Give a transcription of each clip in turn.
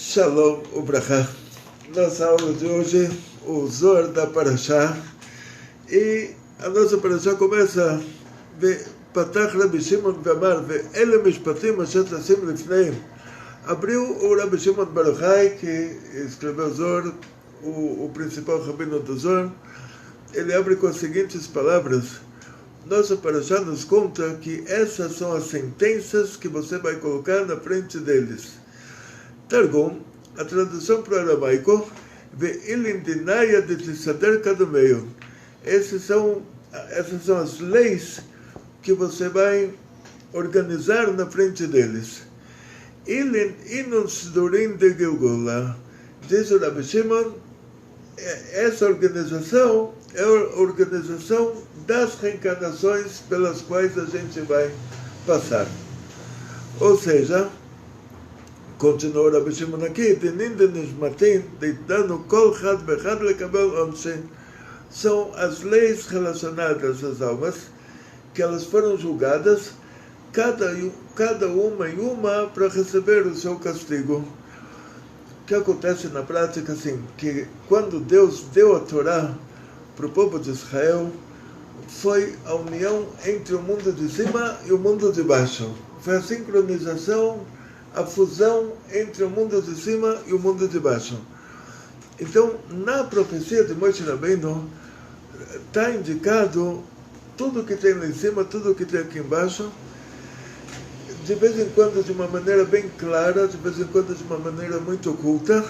Shalom Ubrachá. Nossa aula de hoje, o Zohar da Parashá. E a nossa Parashá começa Patach Rabbi Shimon V'amar Ve'ele Mishpatim Asher Tasim Lifneim. Abriu o Rabbi Shimon Bar Yochai, que escreveu o Zohar, o principal rabino do Zohar. Ele abre com as seguintes palavras. Nossa Parashá nos conta que essas são as sentenças que você vai colocar na frente deles. Targum, a tradução para o aramaico, Ve'ilindinaya de Tissader Kadomeio. Essas são as leis que você vai organizar na frente deles. Ilin inus durin de Gilgula. Diz o Rabbi Shimon, essa organização é a organização das reencarnações pelas quais a gente vai passar. Ou seja, continua o Rabbi Shimon aqui, são as leis relacionadas às almas, que elas foram julgadas, cada uma para receber o seu castigo. O que acontece na prática, assim, que quando Deus deu a Torá para o povo de Israel, foi a união entre o mundo de cima e o mundo de baixo. Foi a sincronização, a fusão entre o mundo de cima e o mundo de baixo. Então, na profecia de Moshe Rabbeinu, está indicado tudo que tem lá em cima, tudo que tem aqui embaixo, de vez em quando de uma maneira bem clara, de vez em quando de uma maneira muito oculta.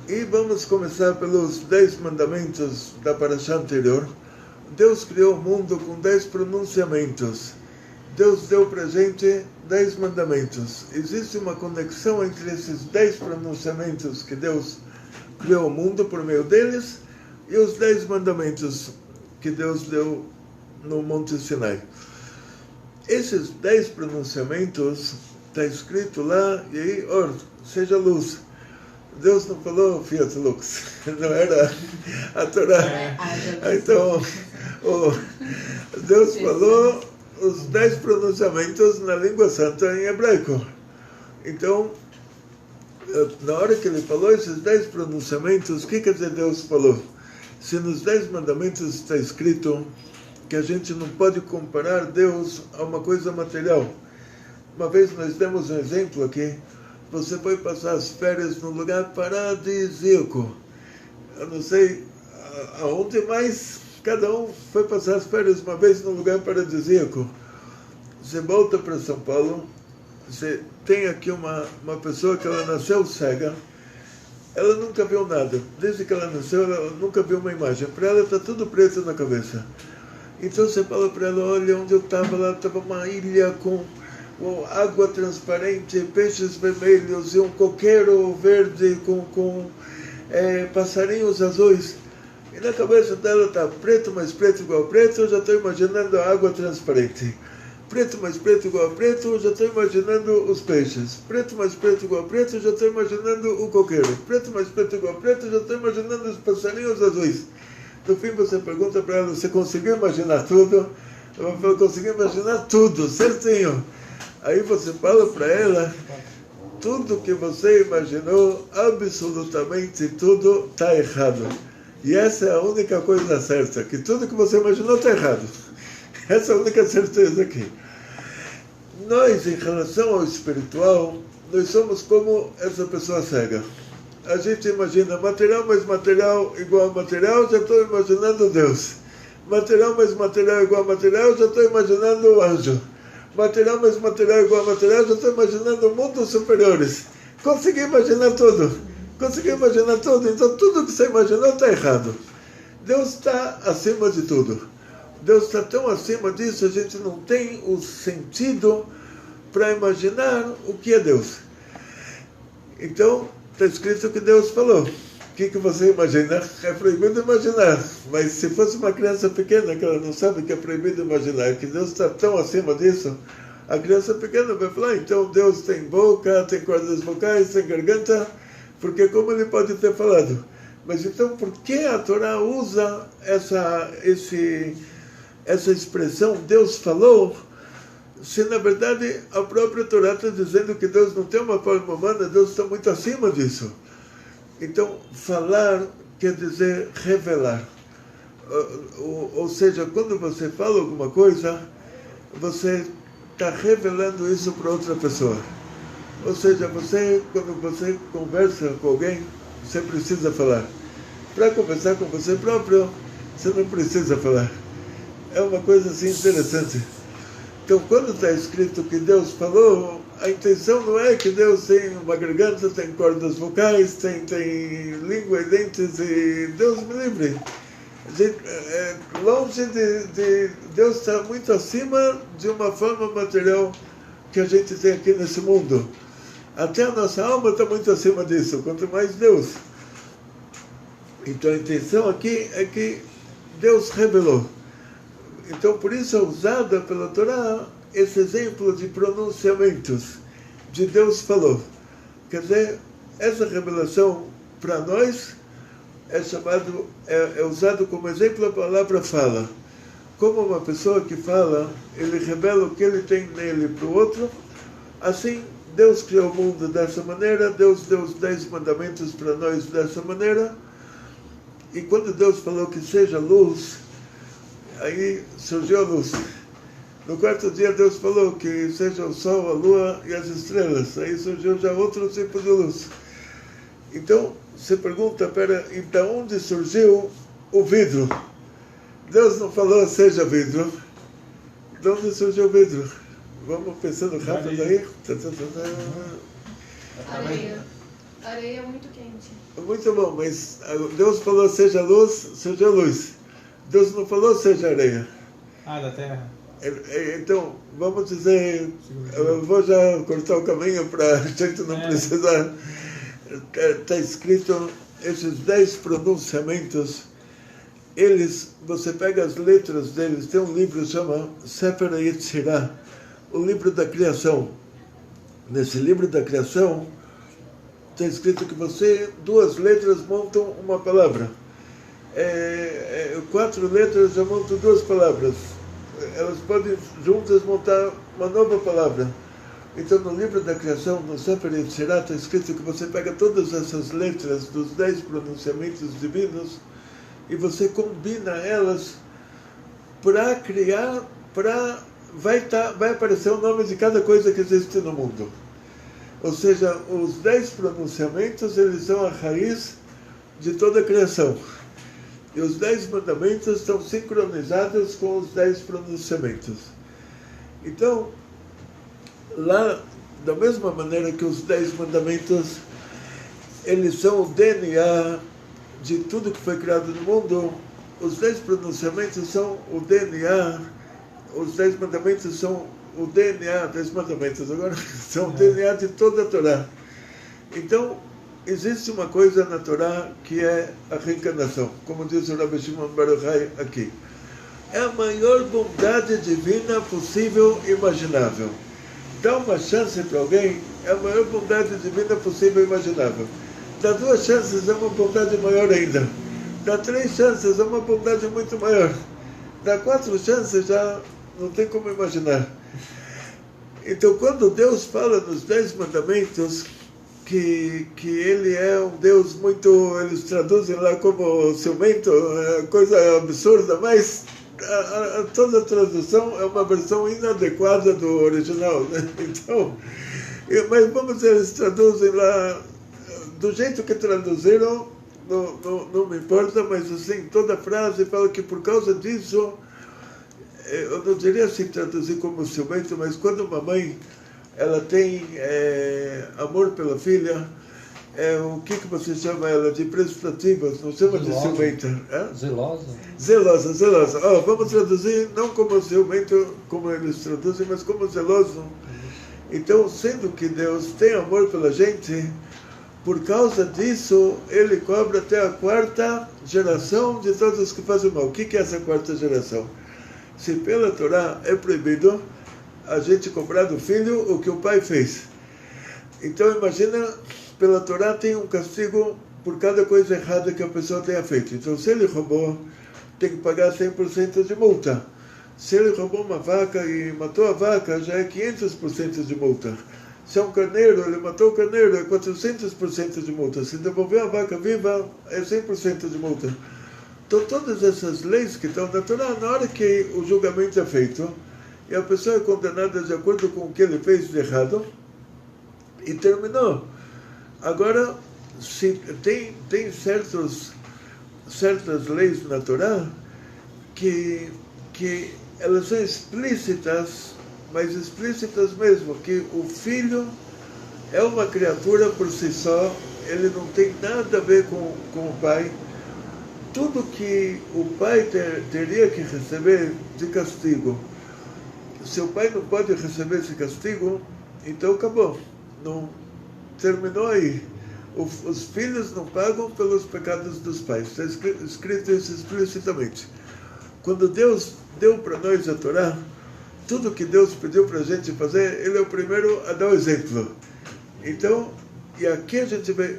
E vamos começar pelos 10 mandamentos da Parashá anterior. Deus criou o mundo com 10 pronunciamentos. Deus deu para a gente 10 mandamentos. Existe uma conexão entre esses 10 pronunciamentos que Deus criou o mundo por meio deles e os 10 mandamentos que Deus deu no Monte Sinai. Esses 10 pronunciamentos, está escrito lá, e aí, seja luz. Deus não falou Fiat Lux, não era a Torá. Então, Deus falou os 10 pronunciamentos na língua santa em hebraico. Então, na hora que ele falou esses 10 pronunciamentos, o que quer dizer Deus falou? Se nos 10 mandamentos está escrito que a gente não pode comparar Deus a uma coisa material. Uma vez nós demos um exemplo aqui. Você foi passar as férias num lugar paradisíaco. Eu não sei aonde, mas cada um foi passar as férias uma vez num lugar paradisíaco. Você volta para São Paulo, você tem aqui uma pessoa que ela nasceu cega, ela nunca viu nada. Desde que ela nasceu, ela nunca viu uma imagem. Para ela está tudo preto na cabeça. Então você fala para ela, olha, onde eu estava, lá estava uma ilha com água transparente, peixes vermelhos e um coqueiro verde com passarinhos azuis. E na cabeça dela está preto, mais preto igual a preto, eu já estou imaginando a água transparente. Preto, mais preto igual a preto, eu já estou imaginando os peixes. Preto, mais preto igual a preto, eu já estou imaginando o coqueiro. Preto, mais preto igual a preto, eu já estou imaginando os passarinhos azuis. No fim você pergunta para ela, você conseguiu imaginar tudo? Ela fala, consegui imaginar tudo, certinho. Aí você fala para ela, tudo que você imaginou, absolutamente tudo está errado. E essa é a única coisa certa, que tudo que você imaginou está errado. Essa é a única certeza aqui. Nós, em relação ao espiritual, nós somos como essa pessoa cega. A gente imagina material mais material igual a material, já estou imaginando Deus. Material mais material igual a material, já estou imaginando o anjo. Material mais material igual a material, já estou imaginando mundos superiores. Consegui imaginar tudo. Então tudo que você imaginou está errado. Deus está acima de tudo. Deus está tão acima disso, a gente não tem o sentido para imaginar o que é Deus. Então, está escrito que Deus falou. O que você imagina? É proibido imaginar. Mas se fosse uma criança pequena, que ela não sabe que é proibido imaginar, que Deus está tão acima disso, a criança pequena vai falar, então Deus tem boca, tem cordas vocais, tem garganta, porque como ele pode ter falado? Mas então, por que a Torá usa essa expressão, Deus falou? se na verdade a própria Torá está dizendo que Deus não tem uma forma humana, Deus está muito acima disso. Então, falar quer dizer revelar. Ou seja, quando você fala alguma coisa, você está revelando isso para outra pessoa. Ou seja, quando você conversa com alguém, você precisa falar. Para conversar com você próprio, você não precisa falar. É uma coisa assim interessante. Então, quando está escrito que Deus falou, a intenção não é que Deus tem uma garganta, tem cordas vocais, tem língua e dentes, e Deus me livre. Longe de Deus está muito acima de uma forma material que a gente tem aqui nesse mundo. Até a nossa alma está muito acima disso, quanto mais Deus. Então a intenção aqui é que Deus revelou. Então por isso é usada pela Torá esse exemplo de pronunciamentos de Deus falou. Quer dizer, essa revelação para nós é usado como exemplo a palavra fala. Como uma pessoa que fala, ele revela o que ele tem nele para o outro. Assim, Deus criou o mundo dessa maneira, Deus deu os 10 mandamentos para nós dessa maneira. E quando Deus falou que seja luz, aí surgiu a luz. No quarto dia Deus falou que seja o sol, a lua e as estrelas. Aí surgiu já outro tipo de luz. Então, você pergunta, e de onde surgiu o vidro? Deus não falou seja vidro. De onde surgiu o vidro? Vamos pensando rápido aí. Areia. Areia é muito quente. Muito bom, mas Deus falou seja luz, seja luz. Deus não falou seja areia. Da terra. Então, vamos dizer, eu vou já cortar o caminho para a gente não precisar. Está escrito esses 10 pronunciamentos, você pega as letras deles, tem um livro que chama Sefer Yetzirah, o livro da criação. Nesse livro da criação, está escrito que 2 letras montam uma palavra. 4 letras já montam 2 palavras. Elas podem juntas montar uma nova palavra. Então, no livro da criação, no Sefer Yetzirah, está escrito que você pega todas essas letras dos 10 pronunciamentos divinos e você combina elas para criar, vai aparecer o nome de cada coisa que existe no mundo. Ou seja, os 10 pronunciamentos, eles são a raiz de toda a criação. E os 10 mandamentos estão sincronizados com os 10 pronunciamentos. Então, lá, da mesma maneira que os 10 mandamentos, eles são o DNA de tudo que foi criado no mundo, os 10 pronunciamentos são o DNA, os 10 mandamentos são o DNA, 10 mandamentos agora, são o DNA de toda a Torá. Então, existe uma coisa na Torá que é a reencarnação, como diz o Rabbi Shimon Bar Yochai aqui. É a maior bondade divina possível e imaginável. Dá uma chance para alguém, é a maior bondade divina possível e imaginável. Dá 2 chances, é uma bondade maior ainda. Dá 3 chances, é uma bondade muito maior. Dá 4 chances, já não tem como imaginar. Então, quando Deus fala nos 10 mandamentos, que ele é um Deus muito, eles traduzem lá como ciumento, coisa absurda, mas toda a tradução é uma versão inadequada do original, né? Então, mas vamos dizer, eles traduzem lá do jeito que traduziram, não me importa, mas assim, toda a frase fala que por causa disso, eu não diria assim traduzir como ciumento, mas quando uma mãe ela tem amor pela filha, o que você chama ela de prestativas, não chama de ciumenta. Zelosa. Vamos traduzir não como ciumento, como eles traduzem, mas como zeloso. Então, sendo que Deus tem amor pela gente, por causa disso, ele cobra até a 4ª geração de todos os que fazem mal. O que é essa 4ª geração? Se pela Torá é proibido a gente cobrar do filho o que o pai fez. Então imagina, pela Torá tem um castigo por cada coisa errada que a pessoa tenha feito. Então se ele roubou, tem que pagar 100% de multa. Se ele roubou uma vaca e matou a vaca, já é 500% de multa. Se é um carneiro, ele matou o carneiro, é 400% de multa. Se devolver a vaca viva, é 100% de multa. Então, todas essas leis que estão na Torá, na hora que o julgamento é feito, e a pessoa é condenada de acordo com o que ele fez de errado, e terminou. Agora, se tem certas leis na Torá que elas são explícitas, mas explícitas mesmo, que o filho é uma criatura por si só, ele não tem nada a ver com o pai. Tudo que o pai teria que receber de castigo, se o pai não pode receber esse castigo, então acabou, não terminou aí. Os filhos não pagam pelos pecados dos pais. Está escrito isso explicitamente. Quando Deus deu para nós a Torá, tudo que Deus pediu para a gente fazer, Ele é o primeiro a dar o exemplo. Então, e aqui a gente vê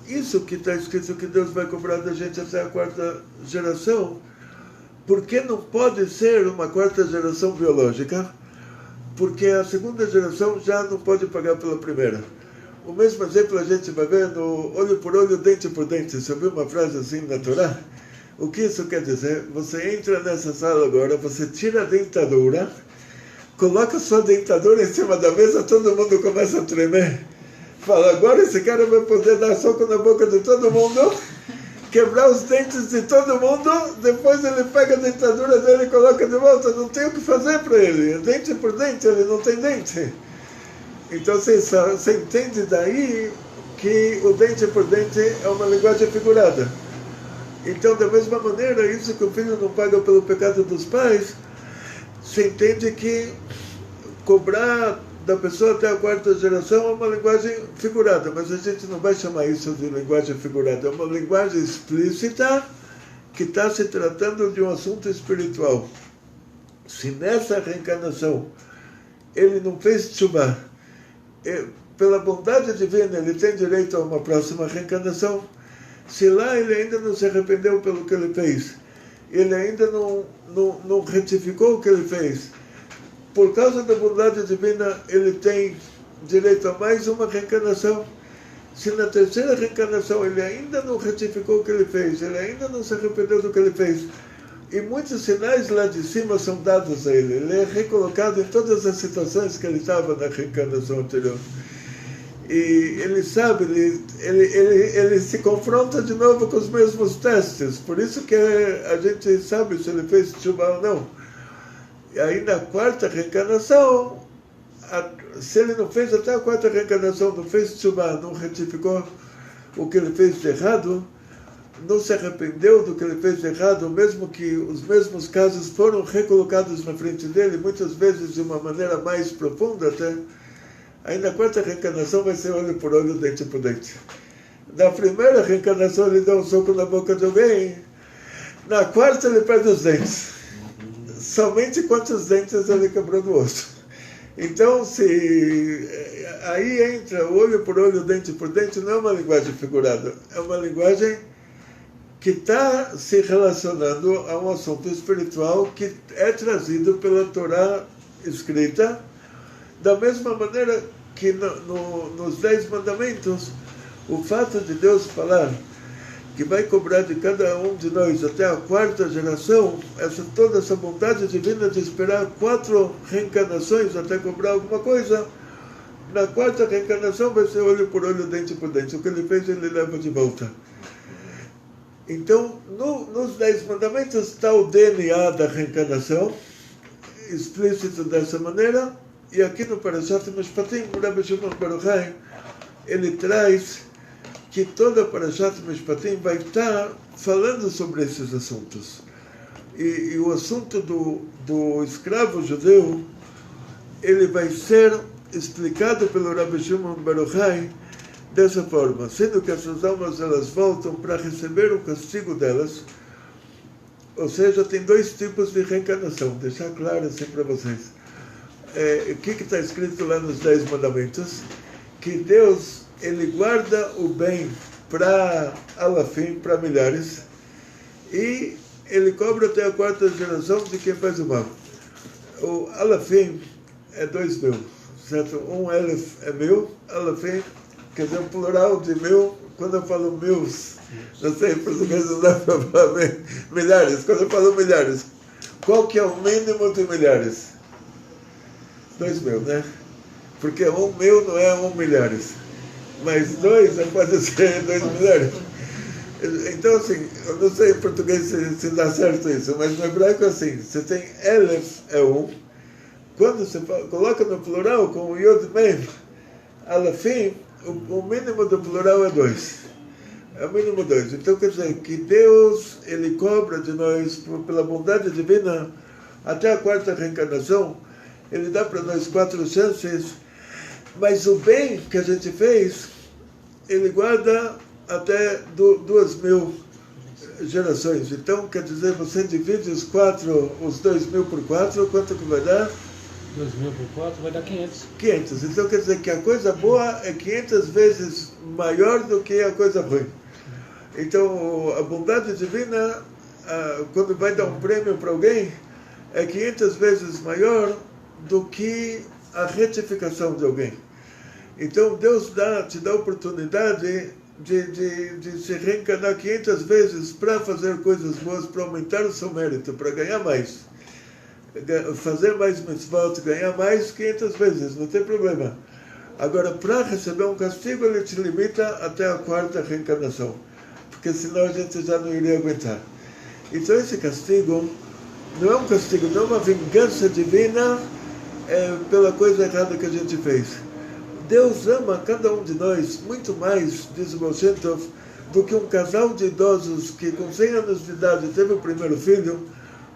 isso que está escrito que Deus vai cobrar da gente até a 4ª geração. Porque não pode ser uma 4ª geração biológica? Porque a 2ª geração já não pode pagar pela primeira. O mesmo exemplo a gente vai ver no olho por olho, dente por dente. Você ouviu uma frase assim na Torá? O que isso quer dizer? Você entra nessa sala agora, você tira a dentadura, coloca a sua dentadura em cima da mesa, todo mundo começa a tremer. Fala, agora esse cara vai poder dar soco na boca de todo mundo, quebrar os dentes de todo mundo, depois ele pega a dentadura dele e coloca de volta. Não tem o que fazer para ele, dente por dente, ele não tem dente. Então você entende daí que o dente por dente é uma linguagem figurada. Então, da mesma maneira, isso que o filho não paga pelo pecado dos pais, você entende que cobrar da pessoa até a 4ª geração é uma linguagem figurada, mas a gente não vai chamar isso de linguagem figurada, é uma linguagem explícita que está se tratando de um assunto espiritual. Se nessa reencarnação ele não fez tchubá, pela bondade divina ele tem direito a uma próxima reencarnação. Se lá ele ainda não se arrependeu pelo que ele fez, ele ainda não retificou o que ele fez, por causa da bondade divina, ele tem direito a mais uma reencarnação. Se na 3ª reencarnação ele ainda não retificou o que ele fez, ele ainda não se arrependeu do que ele fez, e muitos sinais lá de cima são dados a ele, ele é recolocado em todas as situações que ele estava na reencarnação anterior. E ele sabe, ele se confronta de novo com os mesmos testes, por isso que a gente sabe se ele fez tchubá ou não. E aí na 4ª reencarnação, se ele não fez até a 4ª reencarnação, não fez tchubá, não retificou o que ele fez de errado, não se arrependeu do que ele fez de errado, mesmo que os mesmos casos foram recolocados na frente dele, muitas vezes de uma maneira mais profunda até, aí na 4ª reencarnação vai ser olho por olho, dente por dente. Na 1ª reencarnação ele dá um soco na boca de alguém, na 4ª ele perde os dentes. Somente quantos dentes ele quebrou do outro. Então, se aí entra olho por olho, dente por dente, não é uma linguagem figurada, é uma linguagem que está se relacionando a um assunto espiritual que é trazido pela Torá escrita, da mesma maneira que nos 10 mandamentos, o fato de Deus falar que vai cobrar de cada um de nós até a 4ª geração, toda essa vontade divina de esperar 4 reencarnações até cobrar alguma coisa, na 4ª reencarnação vai ser olho por olho, dente por dente. O que ele fez, ele leva de volta. Então, nos 10 mandamentos está o DNA da reencarnação, explícito dessa maneira, e aqui no Parashat Mishpatim, o Rabbi Shimon Bar Yochai, ele traz que toda Parashat Mishpatim vai estar falando sobre esses assuntos. E o assunto do escravo judeu, ele vai ser explicado pelo Rabbi Shimon Bar Yochai dessa forma, sendo que essas almas elas voltam para receber o castigo delas, ou seja, tem 2 tipos de reencarnação, deixar claro assim para vocês. O que está escrito lá nos 10 mandamentos? Que Deus, ele guarda o bem para alafim, para milhares, e ele cobra até a 4ª geração de quem faz o mal. o alafim é 2.000, certo? Um elef é 1.000, alafim, quer dizer, o plural de 1.000, quando eu falo mils, não sei, em português não dá para falar milhares, quando eu falo milhares, qual que é o mínimo de milhares? 2.000, né? Porque 1.000 não é 1 milhares, mas 2 não pode ser 2 milhares. Então, assim, eu não sei em português se dá certo isso, mas no hebraico é assim, você tem elef é 1, quando você coloca no plural com o yod mem, alafim, o mínimo do plural é 2. É o mínimo 2. Então, quer dizer, que Deus, Ele cobra de nós, pela bondade divina, até a 4ª reencarnação, Ele dá para nós 4 chances, mas o bem que a gente fez, Ele guarda até 2.000 gerações. Então, quer dizer, você divide os 2.000 por 4, quanto que vai dar? 2.000 por 4 vai dar 500. 500. Então, quer dizer que a coisa boa é 500 vezes maior do que a coisa ruim. Então, a bondade divina, quando vai dar um prêmio para alguém, é 500 vezes maior do que a retificação de alguém. Então, Deus te dá a oportunidade de se reencarnar 500 vezes para fazer coisas boas, para aumentar o seu mérito, para ganhar mais. Fazer mais mitzvot, ganhar mais 500 vezes, não tem problema. Agora, para receber um castigo, ele te limita até a 4ª reencarnação, porque senão a gente já não iria aguentar. Então, esse castigo não é um castigo, não é uma vingança divina pela coisa errada que a gente fez. Deus ama cada um de nós muito mais, diz o Baal Shem Tov, do que um casal de idosos que com 100 anos de idade teve o primeiro filho,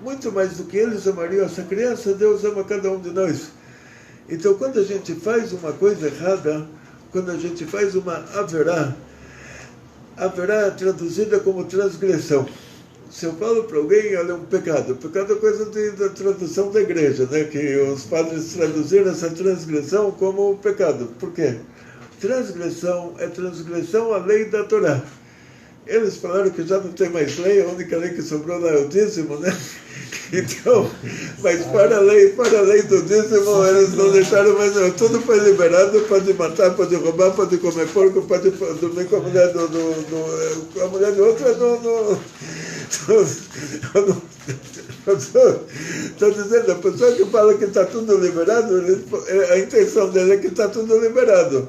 muito mais do que eles amariam essa criança, Deus ama cada um de nós. Então, quando a gente faz uma coisa errada, quando a gente faz uma averá é traduzida como transgressão. Se eu falo para alguém, olha, é um pecado. Pecado é coisa da tradução da igreja, né? Que os padres traduziram essa transgressão como pecado. Por quê? Transgressão é transgressão à lei da Torá. Eles falaram que já não tem mais lei, a única lei que sobrou lá é o dízimo, né? Então, mas para a lei do dízimo, eles não deixaram mais não. Tudo foi liberado, pode matar, pode roubar, pode comer porco, pode dormir com a mulher a mulher do outro, estou dizendo, a pessoa que fala que está tudo liberado, a intenção dele é que está tudo liberado.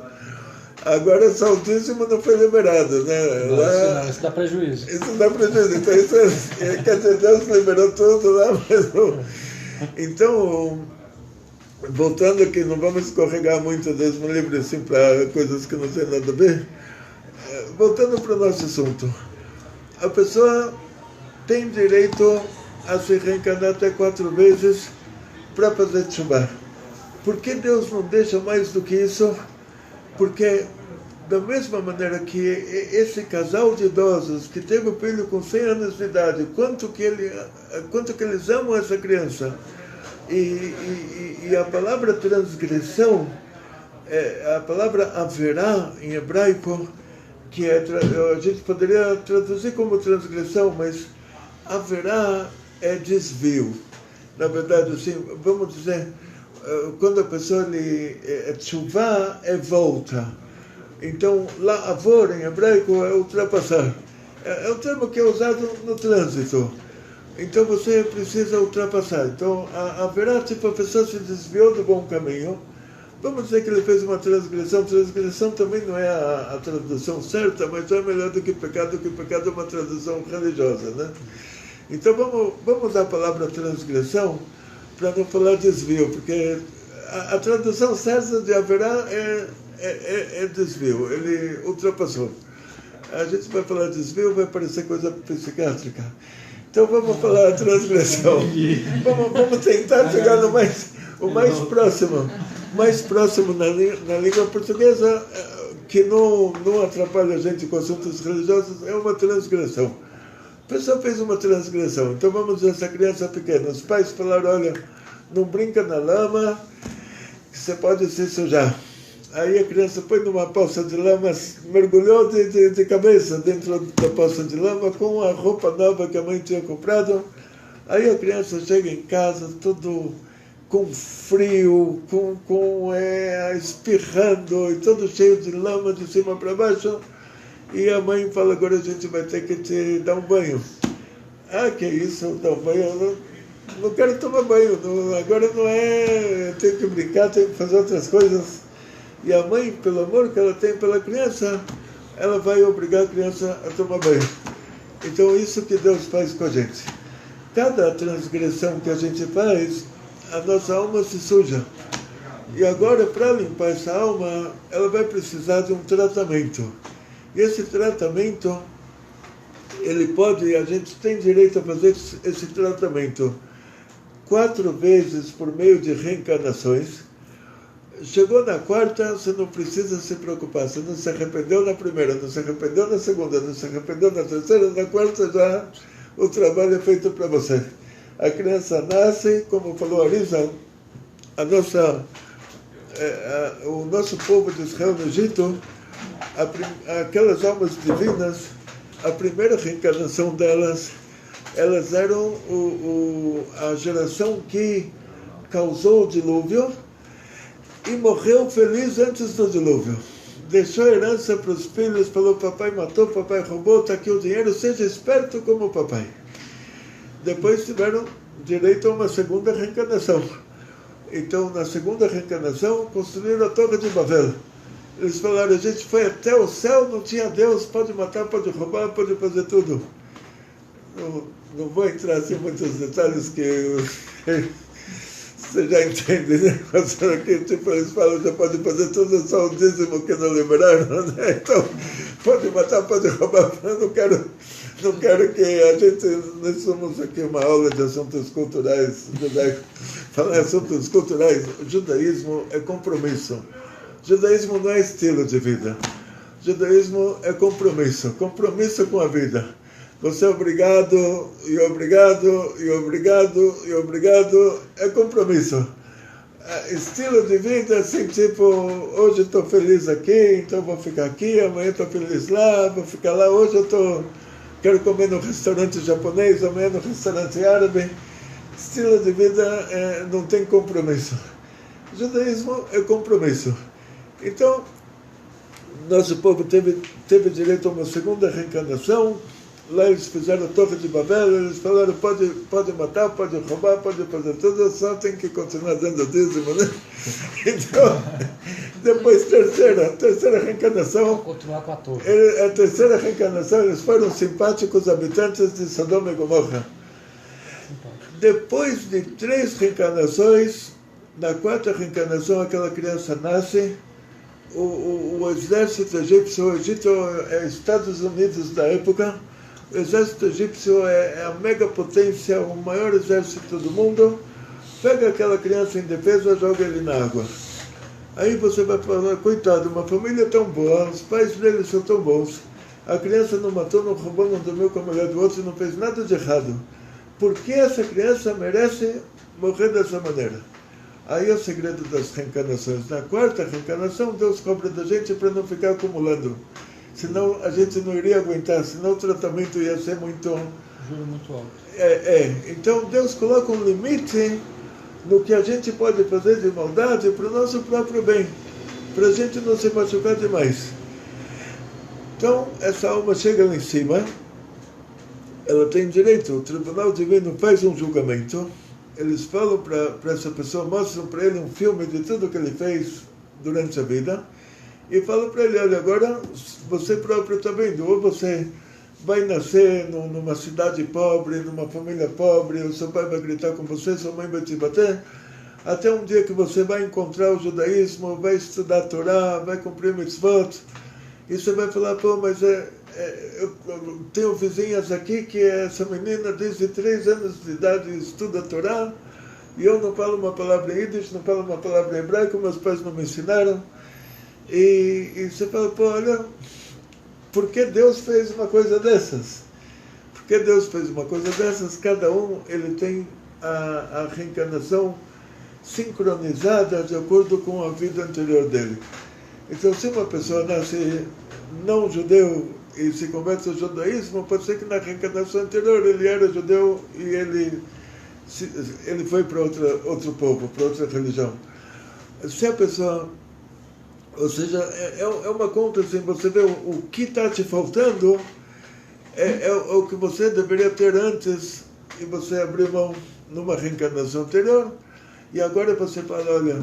Agora só o dízimo não foi liberado, né? Não, isso dá prejuízo. Isso dá prejuízo. Então, quer dizer, Deus liberou tudo lá, mas não. Então, voltando aqui, não vamos escorregar muito, Deus me livre, assim, para coisas que não tem nada a ver. Voltando para o nosso assunto. A pessoa tem direito a se reencarnar até 4 vezes para fazer teshuvah. Por que Deus não deixa mais do que isso? Porque, da mesma maneira que esse casal de idosos que teve o filho com 100 anos de idade, quanto que eles amam essa criança, e a palavra transgressão, a palavra averá em hebraico, que a gente poderia traduzir como transgressão, mas averá é desvio. Na verdade, assim, vamos dizer, quando a pessoa teshuvah é volta. Então, lá avor em hebraico é ultrapassar. É um termo que é usado no trânsito. Então você precisa ultrapassar. Então, haverá, tipo, a pessoa se desviou do bom caminho. Vamos dizer que ele fez uma transgressão. Transgressão também não é a tradução certa, mas é melhor do que pecado é uma tradução religiosa, né? Então vamos usar a palavra transgressão para não falar desvio, porque a tradução certa de haverá é desvio, ele ultrapassou. A gente vai falar desvio, vai parecer coisa psiquiátrica. Então vamos falar transgressão. Vamos tentar chegar no o mais próximo na língua portuguesa, que não atrapalha a gente com assuntos religiosos, é uma transgressão. A pessoa fez uma transgressão, então vamos dizer, essa criança pequena, os pais falaram, olha, não brinca na lama, que você pode se sujar. Aí a criança foi numa poça de lama, mergulhou de cabeça dentro da poça de lama com a roupa nova que a mãe tinha comprado. Aí a criança chega em casa, todo com frio, espirrando e todo cheio de lama de cima para baixo. E a mãe fala, agora a gente vai ter que te dar um banho. Ah, que isso, dar um banho? Eu não quero tomar banho, agora não é, eu tenho que brincar, tenho que fazer outras coisas. E a mãe, pelo amor que ela tem pela criança, ela vai obrigar a criança a tomar banho. Então isso que Deus faz com a gente. Cada transgressão que a gente faz, a nossa alma se suja. E agora, para limpar essa alma, ela vai precisar de um tratamento. E esse tratamento, a gente tem direito a fazer esse tratamento 4 vezes por meio de reencarnações. Chegou na 4ª, você não precisa se preocupar. Você não se arrependeu na 1ª, não se arrependeu na 2ª, não se arrependeu na 3ª, na 4ª já o trabalho é feito para você. A criança nasce, como falou Arizal, o nosso povo de Israel no Egito, aquelas almas divinas, a primeira reencarnação delas, elas eram a geração que causou o dilúvio e morreu feliz antes do dilúvio. Deixou herança para os filhos, falou, papai matou, papai roubou, está aqui o dinheiro, seja esperto como o papai. Depois tiveram direito a uma segunda reencarnação. Então, na segunda reencarnação, construíram a Torre de Babel. Eles falaram, a gente foi até o céu, não tinha Deus, pode matar, pode roubar, pode fazer tudo. Não vou entrar assim em muitos detalhes que você já entende, né? Aqui, tipo, eles falam, já pode fazer tudo, só o dízimo que não liberaram, né? Então, pode matar, pode roubar, eu não quero que a gente, nós somos aqui uma aula de assuntos culturais, falar em assuntos culturais, o judaísmo é compromisso. Judaísmo não é estilo de vida. Judaísmo é compromisso com a vida. Você é obrigado, e obrigado, e obrigado, e obrigado, é compromisso. Estilo de vida, assim, tipo, hoje estou feliz aqui, então vou ficar aqui, amanhã estou feliz lá, vou ficar lá, hoje quero comer no restaurante japonês, amanhã no restaurante árabe. Estilo de vida não tem compromisso. Judaísmo é compromisso. Então, nosso povo teve direito a uma segunda reencarnação. Lá eles fizeram a Torre de Babel, eles falaram, pode matar, pode roubar, pode fazer tudo, só tem que continuar dando dízimo, né? Então, depois terceira reencarnação. Continuar com a torre. A terceira reencarnação, eles foram simpáticos habitantes de Sodoma e Gomorra. Depois de 3 reencarnações, na 4ª reencarnação, aquela criança nasce. O exército egípcio, o Egito é Estados Unidos da época. O exército egípcio é a megapotência, o maior exército do mundo. Pega aquela criança indefesa e joga ele na água. Aí você vai falar, coitado, uma família tão boa, os pais deles são tão bons. A criança não matou, não roubou, não dormiu com a mulher do outro, não fez nada de errado. Por que essa criança merece morrer dessa maneira? Aí é o segredo das reencarnações. Na 4ª reencarnação, Deus cobra da gente para não ficar acumulando. Senão a gente não iria aguentar, senão o tratamento ia ser muito... Juro muito alto. Então Deus coloca um limite no que a gente pode fazer de maldade para o nosso próprio bem, para a gente não se machucar demais. Então, essa alma chega lá em cima, ela tem direito, o Tribunal Divino faz um julgamento, eles falam para essa pessoa, mostram para ele um filme de tudo que ele fez durante a vida, e falam para ele, olha, agora você próprio está vendo, ou você vai nascer numa cidade pobre, numa família pobre, o seu pai vai gritar com você, sua mãe vai te bater, até um dia que você vai encontrar o judaísmo, vai estudar a Torá, vai cumprir mitzvot, e você vai falar, pô, mas eu tenho vizinhas aqui que essa menina desde 3 anos de idade estuda a Torá, e eu não falo uma palavra em Yiddish, não falo uma palavra em hebraico, meus pais não me ensinaram. E você fala, pô, olha, por que Deus fez uma coisa dessas? Por que Deus fez uma coisa dessas? Cada um, ele tem a reencarnação sincronizada de acordo com a vida anterior dele. Então, se uma pessoa nasce não judeu e se converte ao judaísmo, pode ser que na reencarnação anterior ele era judeu e ele ele foi para outro povo, para outra religião. Se a pessoa, ou seja, é uma conta assim, você vê o que está te faltando é o que você deveria ter antes e você abriu mão numa reencarnação anterior e agora você fala, olha,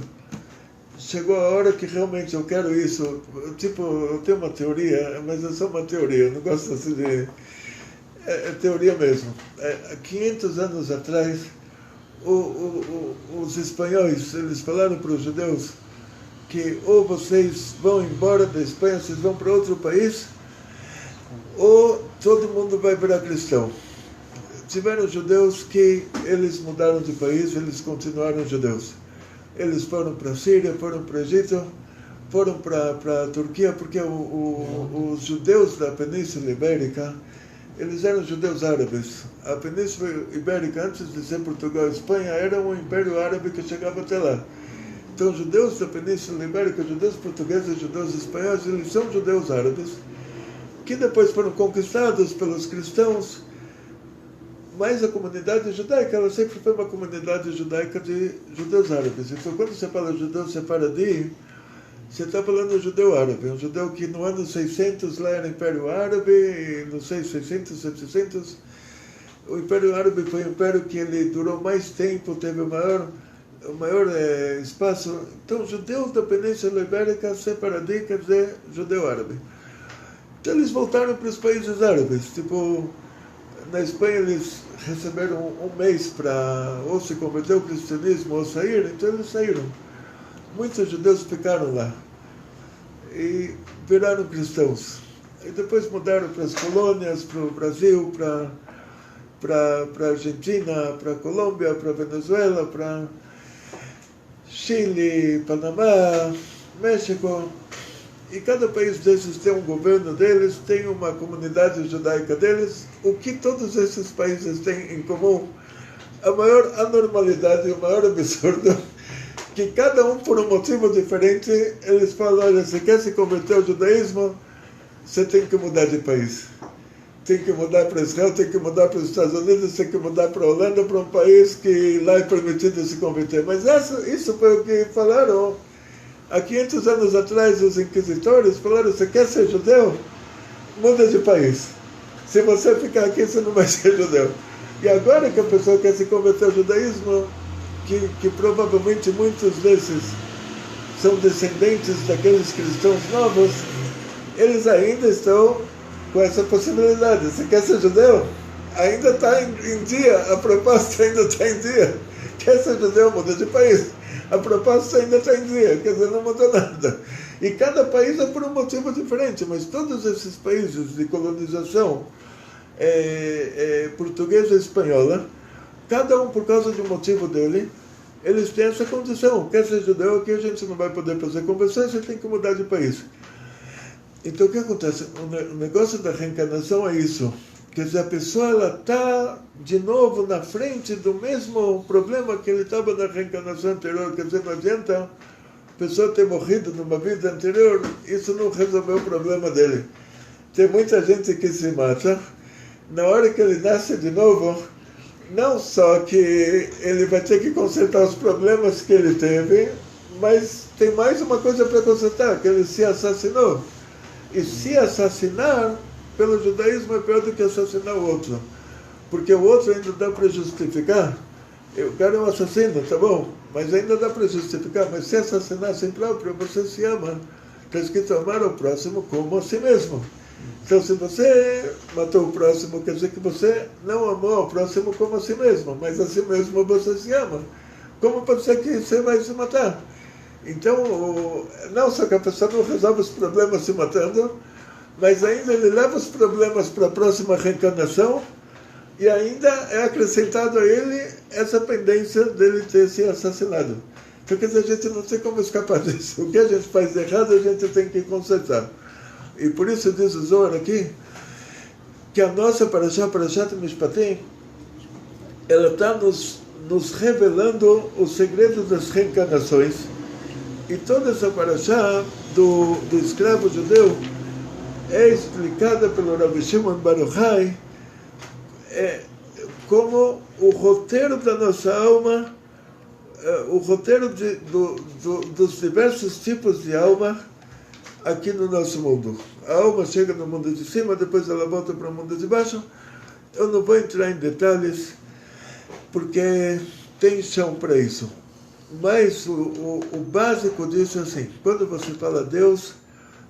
chegou a hora que realmente eu quero isso. Tipo, eu tenho uma teoria, mas é só uma teoria, eu não gosto assim de... É teoria mesmo. Há 500 anos atrás, os espanhóis, eles falaram para os judeus que ou vocês vão embora da Espanha, vocês vão para outro país, ou todo mundo vai virar cristão. Tiveram judeus que eles mudaram de país, eles continuaram judeus. Eles foram para a Síria, foram para o Egito, foram para a Turquia, porque os judeus da Península Ibérica, eles eram judeus árabes. A Península Ibérica, antes de ser Portugal e Espanha, era um império árabe que chegava até lá. Então, judeus da Península Ibérica, judeus portugueses, judeus espanhóis, eles são judeus árabes, que depois foram conquistados pelos cristãos, mas a comunidade judaica, ela sempre foi uma comunidade judaica de judeus árabes. Então, quando você fala judeu sefaradi, você está falando judeu árabe, um judeu que no ano 600 lá era Império Árabe, e no 600, 700, o Império Árabe foi um império que ele durou mais tempo, teve o maior espaço. Então, judeus da Península Ibérica, sefaradi, quer dizer judeu árabe. Então, eles voltaram para os países árabes, tipo... Na Espanha eles receberam um mês para ou se converter ao cristianismo ou sair, então eles saíram. Muitos judeus ficaram lá e viraram cristãos. E depois mudaram para as colônias, para o Brasil, para a Argentina, para a Colômbia, para a Venezuela, para Chile, Panamá, México. E cada país desses tem um governo deles, tem uma comunidade judaica deles. O que todos esses países têm em comum? A maior anormalidade, o maior absurdo, que cada um, por um motivo diferente, eles falam, olha, você quer se converter ao judaísmo, você tem que mudar de país. Tem que mudar para Israel, tem que mudar para os Estados Unidos, tem que mudar para a Holanda, para um país que lá é permitido se converter. Mas isso foi o que falaram. Há 500 anos atrás, os inquisitores falaram, você quer ser judeu? Muda de país. Se você ficar aqui, você não vai ser judeu. E agora que a pessoa quer se converter ao judaísmo, que provavelmente muitos desses são descendentes daqueles cristãos novos, eles ainda estão com essa possibilidade. Você quer ser judeu? Ainda está em dia, a proposta ainda está em dia. Quer ser judeu? Muda de país. A proposta ainda está em dia, quer dizer, não mudou nada. E cada país é por um motivo diferente, mas todos esses países de colonização portuguesa e espanhola, cada um por causa de um motivo dele, eles têm essa condição. Quer ser judeu, aqui a gente não vai poder fazer conversão, você tem que mudar de país. Então o que acontece? O negócio da reencarnação é isso. Quer dizer, a pessoa está de novo na frente do mesmo problema que ele estava na reencarnação anterior. Quer dizer, não adianta a pessoa ter morrido numa vida anterior, isso não resolveu o problema dele. Tem muita gente que se mata, na hora que ele nasce de novo, não só que ele vai ter que consertar os problemas que ele teve, mas tem mais uma coisa para consertar, que ele se assassinou. E se assassinar... Pelo judaísmo é pior do que assassinar o outro. Porque o outro ainda dá para justificar. O cara é um assassino, tá bom? Mas ainda dá para justificar. Mas se assassinar a si próprio, você se ama. Está escrito amar o próximo como a si mesmo. Então, se você matou o próximo, quer dizer que você não amou o próximo como a si mesmo. Mas a si mesmo você se ama. Como pode ser que você vai se matar? Então, não só que a pessoa não resolve os problemas se matando, mas ainda ele leva os problemas para a próxima reencarnação e ainda é acrescentado a ele essa pendência dele ter se assassinado. Então, quer dizer, a gente não tem como escapar disso. O que a gente faz de errado, a gente tem que consertar. E por isso diz o Zohar aqui, que a nossa Parashat Mishpatim, ela está nos revelando o segredo das reencarnações. E toda essa Parashat do escravo judeu é explicada pelo Rabbi Shimon Bar Yochai, como o roteiro da nossa alma, o roteiro dos diversos tipos de alma aqui no nosso mundo. A alma chega no mundo de cima, depois ela volta para o mundo de baixo. Eu não vou entrar em detalhes, porque tem chão para isso. Mas o básico disso é assim: quando você fala Deus,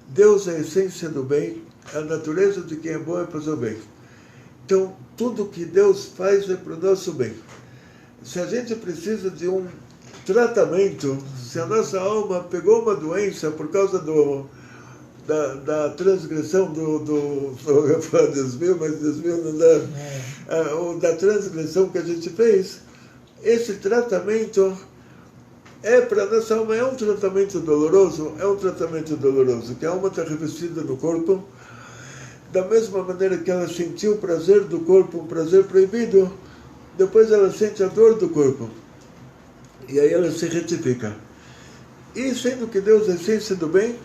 Deus é a essência do bem, a natureza de quem é bom é fazer o bem. Então, tudo que Deus faz é para o nosso bem. Se a gente precisa de um tratamento, se a nossa alma pegou uma doença por causa da transgressão eu ia falar desvio, mas desvio não dá, ou da transgressão que a gente fez, esse tratamento é para a nossa alma, é um tratamento doloroso, que a alma está revestida no corpo, da mesma maneira que ela sentiu o prazer do corpo, um prazer proibido, depois ela sente a dor do corpo, e aí ela se retifica. E sendo que Deus é a essência do bem,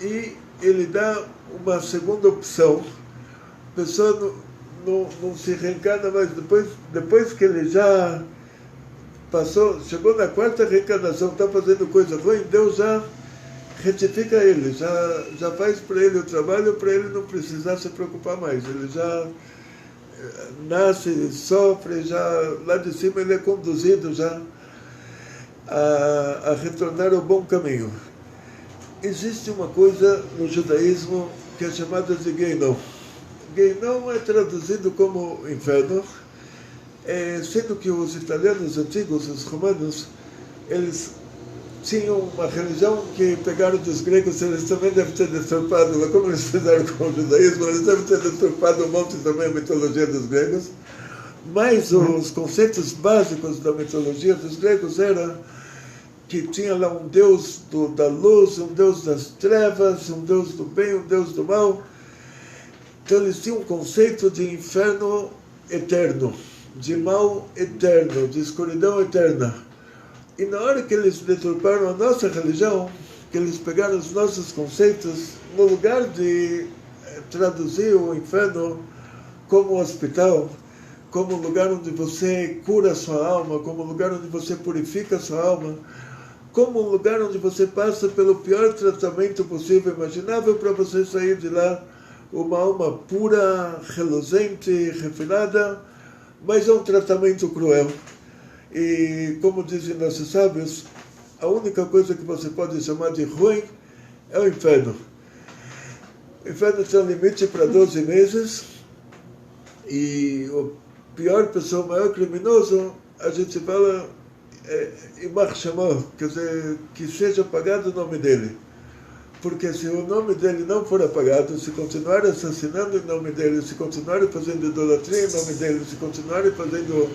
e Ele dá uma segunda opção, a pessoa não se reencarna mais, depois que ele já passou, chegou na quarta reencarnação, está fazendo coisa ruim, Deus já retifica ele, já faz para ele o trabalho, para ele não precisar se preocupar mais. Ele já nasce, sofre, já lá de cima ele é conduzido já a retornar ao bom caminho. Existe uma coisa no judaísmo que é chamada de Gehinom. Gehinom é traduzido como inferno, sendo que os italianos antigos, os romanos, eles tinham uma religião que pegaram dos gregos, eles também devem ter deturpado, como eles fizeram com o judaísmo, eles devem ter deturpado um monte também a mitologia dos gregos, mas os conceitos básicos da mitologia dos gregos era que tinha lá um Deus da luz, um Deus das trevas, um Deus do bem, um Deus do mal. Então eles tinham um conceito de inferno eterno, de mal eterno, de escuridão eterna. E na hora que eles deturparam a nossa religião, que eles pegaram os nossos conceitos, no lugar de traduzir o inferno como hospital, como lugar onde você cura a sua alma, como lugar onde você purifica a sua alma, como um lugar onde você passa pelo pior tratamento possível, imaginável, para você sair de lá uma alma pura, reluzente, refinada, mas é um tratamento cruel. E, como dizem nossos sábios, a única coisa que você pode chamar de ruim é o inferno. O inferno tem um limite para 12 meses, e o pior pessoa, o maior criminoso, a gente fala Imach Shemo, quer dizer, que seja apagado o nome dele. Porque se o nome dele não for apagado, se continuar assassinando em nome dele, se continuar fazendo idolatria em nome dele, se continuar fazendo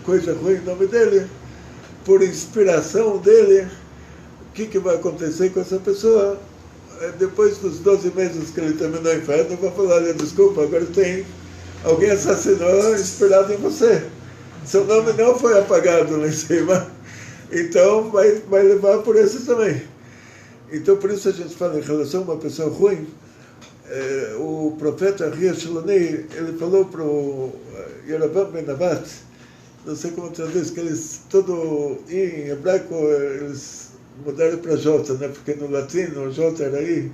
coisa ruim em nome dele, por inspiração dele, o que vai acontecer com essa pessoa? Depois dos 12 meses que ele terminou o inferno, vai falar: desculpa, agora tem alguém assassinou inspirado em você. Seu nome não foi apagado lá em cima, então vai levar por esse também. Então, por isso a gente fala em relação a uma pessoa ruim. O profeta Ria Shiloni, ele falou para o Yerovam Ben Nevat, não sei como traduz, que eles, em hebraico, eles mudaram para J, né? Porque no latino o J era I.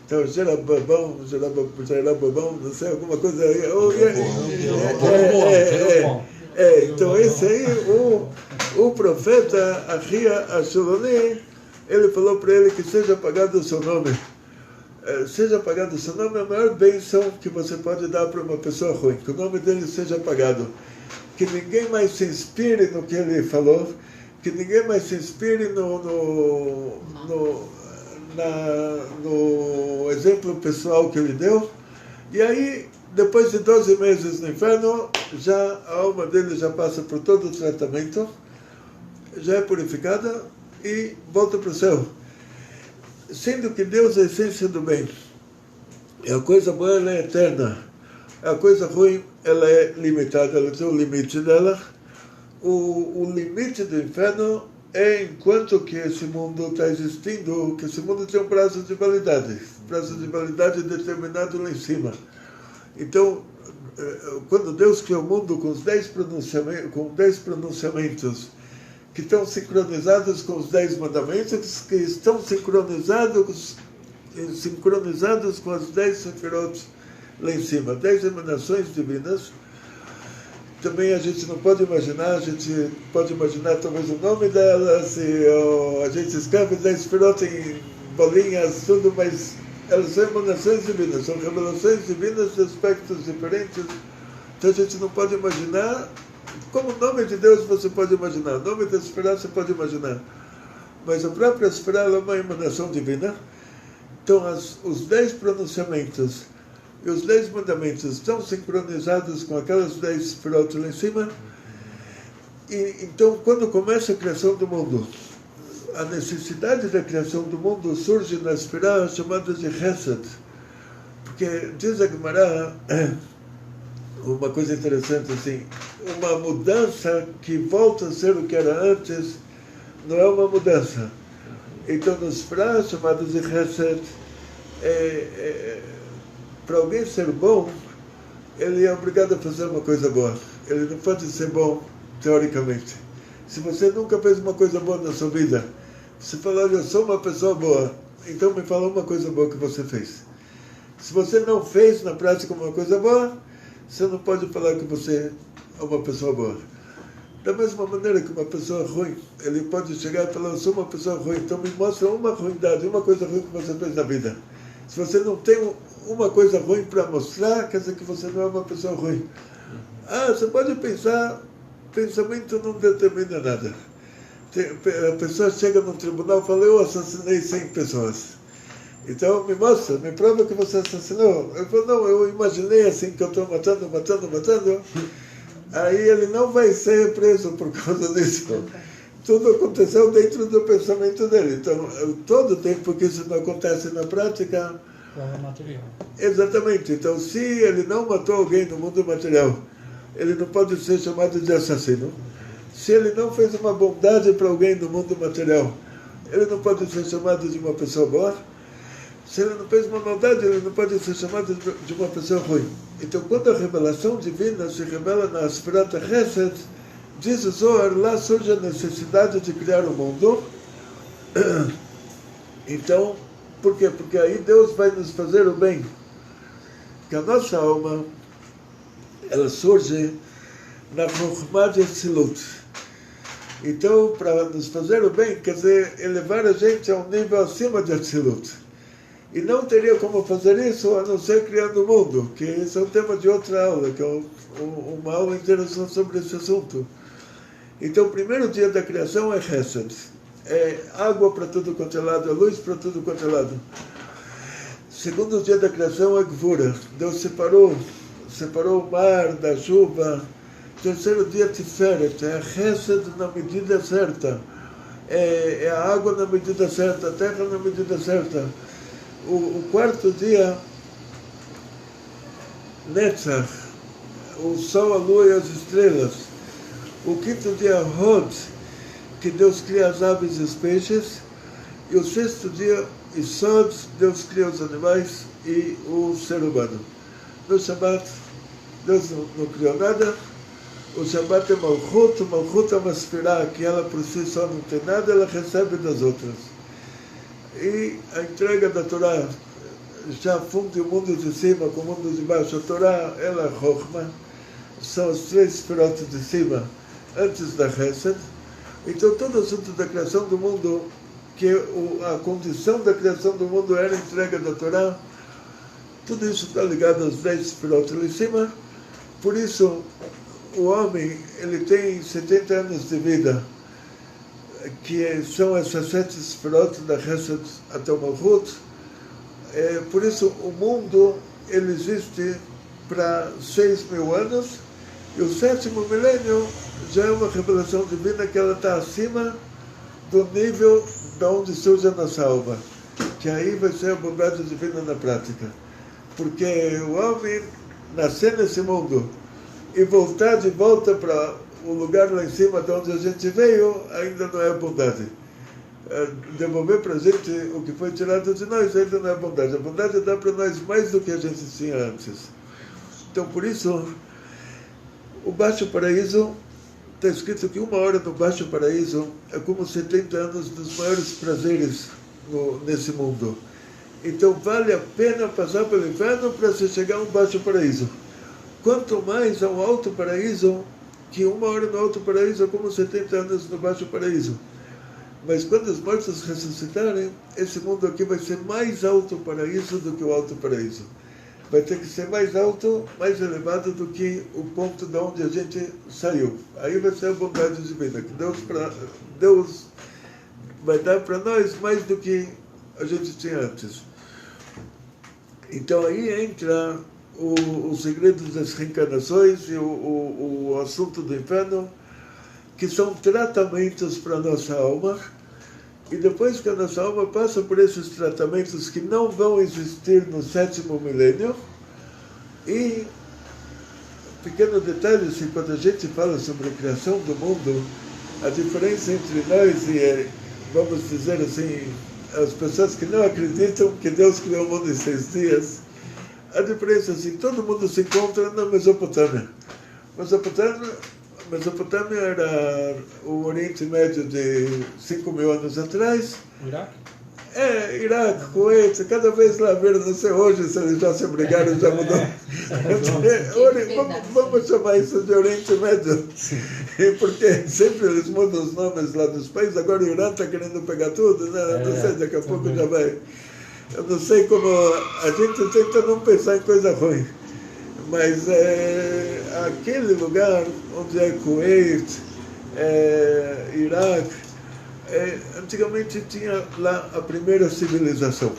Então, Jerababão, não sei, alguma coisa aí. Então, esse aí, o profeta Ria Shiloni, ele falou para ele que seja apagado o seu nome. Seja apagado o seu nome é a maior bênção que você pode dar para uma pessoa ruim. Que o nome dele seja apagado. Que ninguém mais se inspire no que ele falou. Que ninguém mais se inspire no exemplo pessoal que ele deu. E aí, depois de 12 meses no inferno, já a alma dele já passa por todo o tratamento, já é purificada e volta para o céu. Sendo que Deus é a essência do bem. E a coisa boa, ela é eterna. A coisa ruim, ela é limitada, ela tem o limite dela. O limite do inferno é enquanto que esse mundo está existindo, que esse mundo tem um prazo de validade determinado lá em cima. Então, quando Deus criou o mundo com 10 pronunciamentos que estão sincronizados com os 10 mandamentos, que estão sincronizados com as 10 sefirot lá em cima, 10 emanações divinas. Também a gente não pode imaginar, a gente pode imaginar talvez o nome delas, a gente escreve 10 sefirot em bolinhas, tudo, mas elas são emanações divinas, são revelações divinas de aspectos diferentes. Então a gente não pode imaginar, como o nome de Deus você pode imaginar, o nome da Sefirah você pode imaginar, mas a própria Sefirah é uma emanação divina. Então os 10 pronunciamentos e os 10 mandamentos estão sincronizados com aquelas 10 Sefirot lá em cima. E então, quando começa a criação do mundo, a necessidade da criação do mundo surge na Sefirah chamada de Chesed, porque diz a Gemara uma coisa interessante assim, uma mudança que volta a ser o que era antes não é uma mudança. Então, nos Sefirah chamados de Chesed, para alguém ser bom, ele é obrigado a fazer uma coisa boa. Ele não pode ser bom teoricamente. Se você nunca fez uma coisa boa na sua vida, você fala, olha, eu sou uma pessoa boa, então me fala uma coisa boa que você fez. Se você não fez na prática uma coisa boa, você não pode falar que você é uma pessoa boa. Da mesma maneira que uma pessoa ruim, ele pode chegar e falar, eu sou uma pessoa ruim, então me mostra uma ruindade, uma coisa ruim que você fez na vida. Se você não tem uma coisa ruim para mostrar, quer dizer que você não é uma pessoa ruim. Você pode pensar, pensamento não determina nada. A pessoa chega no tribunal e fala, eu assassinei 100 pessoas. Então me mostra, me prova que você assassinou. Eu falo, não, eu imaginei assim que eu estou matando. Aí ele não vai ser preso por causa disso. Tudo aconteceu dentro do pensamento dele. Então, todo tempo que isso não acontece na prática... Prova material. Exatamente. Então, se ele não matou alguém no mundo material, ele não pode ser chamado de assassino. Se ele não fez uma bondade para alguém no mundo material, ele não pode ser chamado de uma pessoa boa. Se ele não fez uma maldade, ele não pode ser chamado de uma pessoa ruim. Então, quando a revelação divina se revela na Sefirah Chesed, diz o Zohar, lá surge a necessidade de criar o mundo. Então, por quê? Porque aí Deus vai nos fazer o bem. Porque a nossa alma, ela surge na Chokhmah de Atzilut. Então, para nos fazer o bem, quer dizer, elevar a gente a um nível acima de Atzilut. E não teria como fazer isso a não ser criando o mundo, que esse é o tema de outra aula, que é uma aula inteira só sobre esse assunto. Então, o primeiro dia da criação é Chesed. É água para tudo quanto é lado, é luz para tudo quanto é lado. Segundo dia da criação é Gvura. Deus separou o mar da chuva. Terceiro dia Tiferet, é a Chesed na medida certa. É a água na medida certa, a terra na medida certa. O quarto dia, Netzach, o sol, a lua e as estrelas. O quinto dia, Hod, que Deus cria as aves e os peixes. E o sexto dia, Isod, Deus cria os animais e o ser humano. No Shabbat, Deus não criou nada. O Shabbat é Malchut é uma Sefirah, que ela por si só não tem nada, ela recebe das outras. E a entrega da Torá já funde o mundo de cima com o mundo de baixo. A Torá, ela é Chokhmah, são as 3 Sefirot de cima, antes da Chesed. Então, todo o assunto da criação do mundo, que a condição da criação do mundo era a entrega da Torá, tudo isso está ligado aos 10 Sefirot lá em cima. Por isso, o homem, ele tem 70 anos de vida, que são essas 7 Sefirot da Chesed até o Malchut. Por isso, o mundo, ele existe para 6.000 anos, e o 7º milênio já é uma revelação divina que ela está acima do nível de onde surge a nossa alma, que aí vai ser a bondade divina na prática. Porque o homem nascer nesse mundo e voltar de volta para o lugar lá em cima de onde a gente veio, ainda não é bondade. Devolver para a gente o que foi tirado de nós ainda não é bondade. A bondade dá para nós mais do que a gente tinha antes. Então, por isso, o Baixo Paraíso, está escrito que 1 hora no Baixo Paraíso é como 70 anos dos maiores prazeres nesse mundo. Então, vale a pena passar pelo inferno para se chegar a um Baixo Paraíso. Quanto mais ao Alto Paraíso, que 1 hora no Alto Paraíso é como 70 anos no Baixo Paraíso. Mas quando os mortos ressuscitarem, esse mundo aqui vai ser mais alto paraíso do que o Alto Paraíso. Vai ter que ser mais alto, mais elevado do que o ponto de onde a gente saiu. Aí vai ser a bondade divina, que Deus vai dar para nós mais do que a gente tinha antes. Então aí entra o segredo das reencarnações e o assunto do inferno, que são tratamentos para a nossa alma, e depois que a nossa alma passa por esses tratamentos que não vão existir no 7º milênio, e pequeno detalhe, assim, quando a gente fala sobre a criação do mundo, a diferença entre nós e, vamos dizer assim, as pessoas que não acreditam que Deus criou o mundo em 6 dias, a diferença, assim, todo mundo se encontra na Mesopotâmia. Mesopotâmia era o Oriente Médio de 5.000 anos atrás. Iraque? Iraque, Kuwait, cada vez lá ver, não sei hoje se eles já se obrigaram, já mudou. Vamos chamar isso de Oriente Médio. Porque sempre eles mudam os nomes lá dos países, agora o Irã está querendo pegar tudo, né? Não sei, daqui a pouco já vai. Eu não sei como a gente tenta não pensar em coisa ruim. Mas aquele lugar onde é Kuwait, Iraque, antigamente tinha lá a primeira civilização.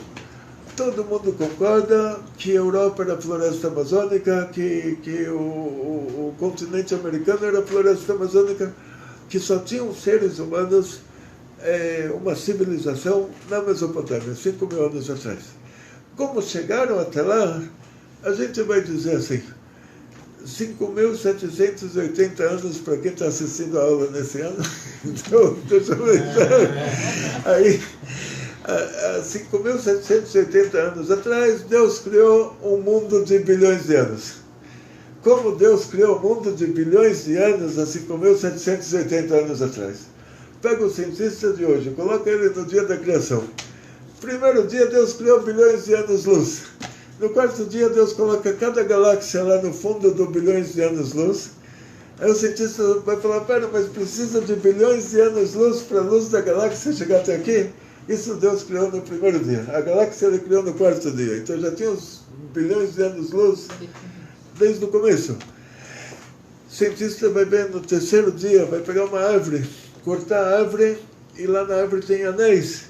Todo mundo concorda que a Europa era a floresta amazônica, que o continente americano era a floresta amazônica, que só tinham seres humanos, uma civilização na Mesopotâmia, 5.000 anos atrás. Como chegaram até lá, a gente vai dizer assim, 5.780 anos para quem está assistindo a aula nesse ano. Então, deixa eu ver. Aí, 5.780 anos atrás, Deus criou um mundo de bilhões de anos. Como Deus criou um mundo de bilhões de anos há 5.780 anos atrás? Pega o cientista de hoje, coloca ele no dia da criação. Primeiro dia, Deus criou bilhões de anos-luz. No 4º dia, Deus coloca cada galáxia lá no fundo do bilhões de anos-luz. Aí o cientista vai falar, pera, mas precisa de bilhões de anos-luz para a luz da galáxia chegar até aqui? Isso Deus criou no 1º dia. A galáxia ele criou no 4º dia. Então já tinha uns bilhões de anos-luz desde o começo. O cientista vai ver no 3º dia, vai pegar uma árvore, cortar a árvore, e lá na árvore tem anéis.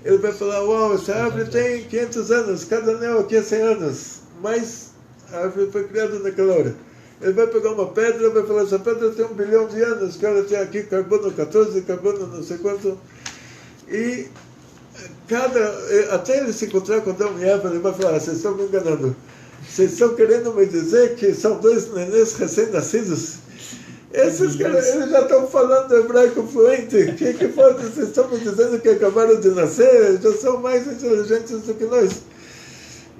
Ele vai falar, uau, essa árvore tem 500 anos, cada anel aqui é 100 anos. Mas a árvore foi criada naquela hora. Ele vai pegar uma pedra, vai falar, essa pedra tem 1 bilhão de anos, que ela tem aqui carbono 14, carbono não sei quanto. E até ele se encontrar com Adão e Eva, ele vai falar, vocês estão me enganando. Vocês estão querendo me dizer que são 2 nenês recém-nascidos? Esses caras, eles já estão falando hebraico fluente. O que foi? Vocês estão me dizendo que acabaram de nascer? Já são mais inteligentes do que nós.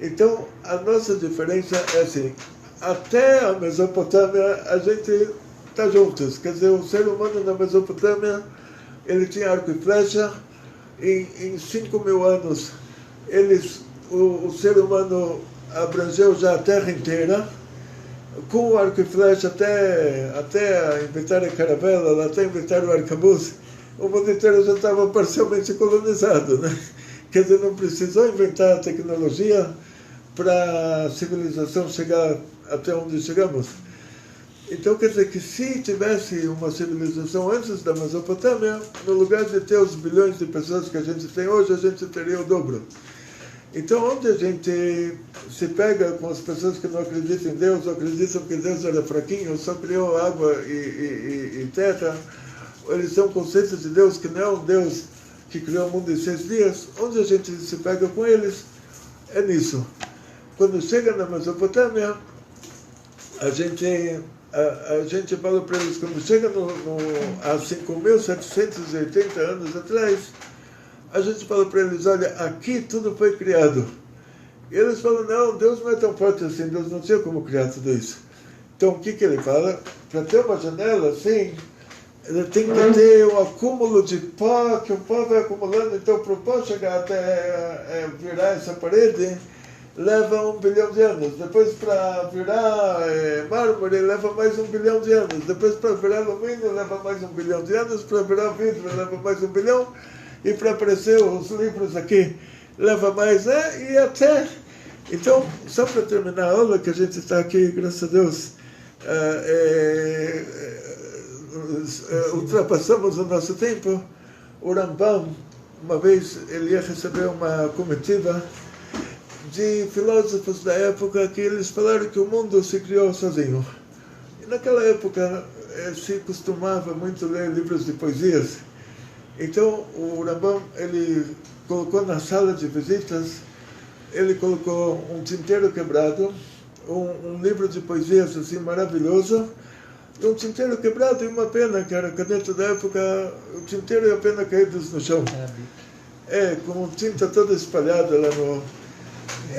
Então, a nossa diferença é assim. Até a Mesopotâmia, a gente está juntos. Quer dizer, o ser humano na Mesopotâmia, ele tinha arco e flecha. Em 5.000 anos, o ser humano abrangeu já a Terra inteira. Com o arco e flecha até inventar a caravela, até inventar o arcabuz, o mundo inteiro já estava parcialmente colonizado, né? Quer dizer, não precisou inventar a tecnologia para a civilização chegar até onde chegamos. Então, quer dizer que se tivesse uma civilização antes da Mesopotâmia, no lugar de ter os bilhões de pessoas que a gente tem hoje, a gente teria o dobro. Então, onde a gente se pega com as pessoas que não acreditam em Deus, ou acreditam que Deus era fraquinho, só criou água e terra, ou eles têm um conceito de Deus que não é um Deus que criou o mundo em 6 dias, onde a gente se pega com eles é nisso. Quando chega na Mesopotâmia, a gente fala para eles, quando chega há 5.780 anos atrás, a gente fala para eles, olha, aqui tudo foi criado. E eles falam, não, Deus não é tão forte assim, Deus não tinha como criar tudo isso. Então, o que ele fala? Para ter uma janela assim, ele tem que ter um acúmulo de pó, que o pó vai acumulando, então para o pó chegar até virar essa parede, leva 1 bilhão de anos. Depois para virar mármore, leva mais 1 bilhão de anos. Depois para virar alumínio, leva mais 1 bilhão de anos. Para virar vidro, leva mais 1 bilhão. E para aparecer os livros aqui, leva mais, e até... Então, só para terminar a aula, que a gente está aqui, graças a Deus, ultrapassamos o nosso tempo. O Rambam, uma vez, ele ia receber uma comitiva de filósofos da época que eles falaram que o mundo se criou sozinho. E naquela época se costumava muito ler livros de poesias. Então, o Rambam, ele colocou na sala de visitas, ele colocou um tinteiro quebrado, um livro de poesias assim maravilhoso, um tinteiro quebrado e uma pena, que era a caneta da época, o tinteiro e a pena caídos no chão. Com tinta toda espalhada lá no...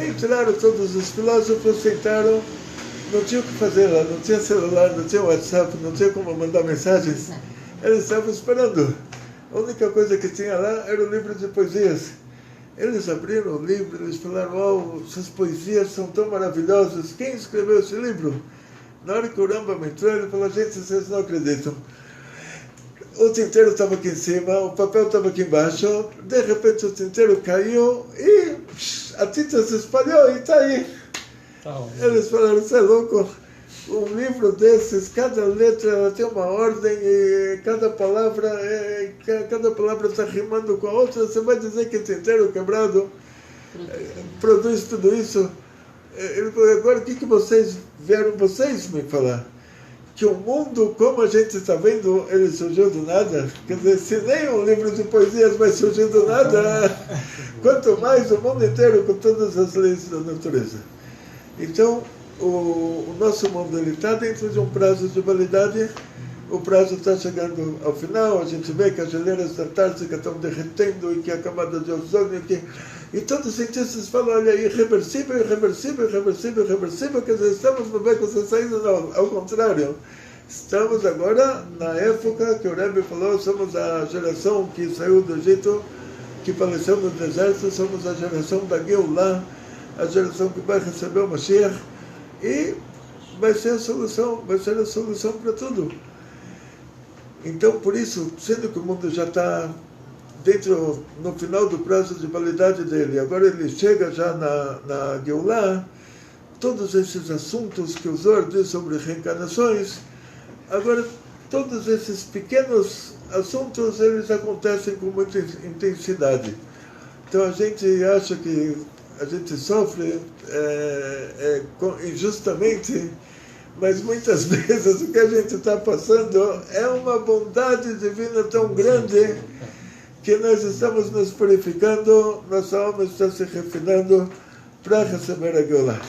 Entraram todos os filósofos, sentaram, não tinha o que fazer lá, não tinha celular, não tinha WhatsApp, não tinha como mandar mensagens. Eles estavam esperando. A única coisa que tinha lá era o livro de poesias. Eles abriram o livro, eles falaram, essas poesias são tão maravilhosas, quem escreveu esse livro? Na hora que o Rambam entrou, ele falou, gente, vocês não acreditam. O tinteiro estava aqui em cima, o papel estava aqui embaixo, de repente o tinteiro caiu e a tinta se espalhou e está aí. Eles falaram, você é louco? Um livro desses, cada letra ela tem uma ordem e cada palavra está rimando com a outra. Você vai dizer que o tinteiro quebrado produz tudo isso? Ele falou, agora o que vocês vieram me falar? Que o mundo, como a gente está vendo, ele surgiu do nada. Quer dizer, se nem um livro de poesias vai surgir do nada, quanto mais o mundo inteiro com todas as leis da natureza. Então, o nosso mundo está dentro de um prazo de validade. O prazo está chegando ao final, a gente vê que as geleiras da Antártica estão derretendo e que a camada de ozônio... E todos os cientistas falam, olha, irreversível, irreversível, irreversível, irreversível, quer dizer, estamos no beco sem saída, não, ao contrário. Estamos agora na época que o Rebbe falou, somos a geração que saiu do Egito, que faleceu no deserto, somos a geração da Geulah, a geração que vai receber o Mashiach, e vai ser a solução para tudo. Então, por isso, sendo que o mundo já está no final do prazo de validade dele, agora ele chega já na Geulah, todos esses assuntos que o Zohar diz sobre reencarnações, agora todos esses pequenos assuntos, eles acontecem com muita intensidade. Então a gente acha que a gente sofre injustamente, mas muitas vezes o que a gente está passando é uma bondade divina tão grande que nós estamos nos purificando, nossa alma está se refinando para receber a Geulah.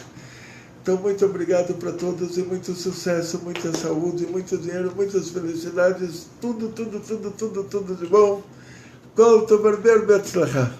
Então, muito obrigado para todos e muito sucesso, muita saúde, muito dinheiro, muitas felicidades, tudo de bom. Kol Tov Be'atzlacha.